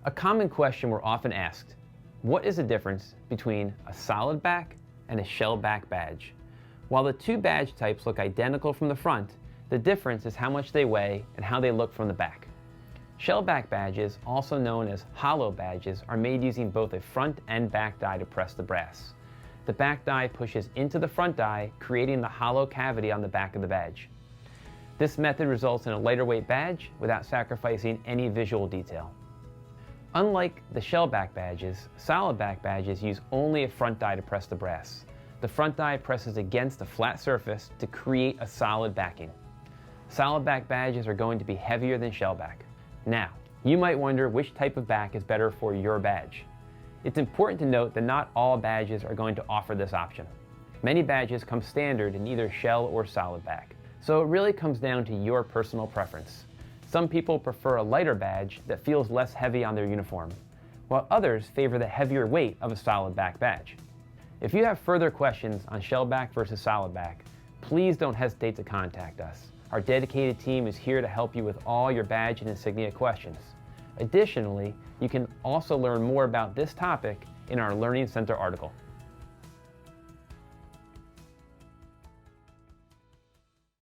A common question we're often asked: what is the difference between a solid back and a shell back badge? While the two badge types look identical from the front, the difference is how much they weigh and how they look from the back. Shell back badges, also known as hollow badges, are made using both a front and back die to press the brass. The back die pushes into the front die, creating the hollow cavity on the back of the badge. This method results in a lighter weight badge without sacrificing any visual detail. Unlike the shell back badges, solid back badges use only a front die to press the brass. The front die presses against a flat surface to create a solid backing. Solid back badges are going to be heavier than shell back. Now, you might wonder which type of back is better for your badge. It's important to note that not all badges are going to offer this option. Many badges come standard in either shell or solid back, so it really comes down to your personal preference. Some people prefer a lighter badge that feels less heavy on their uniform, while others favor the heavier weight of a solid back badge. If you have further questions on shell back versus solid back, please don't hesitate to contact us. Our dedicated team is here to help you with all your badge and insignia questions. Additionally, you can also learn more about this topic in our Learning Center article.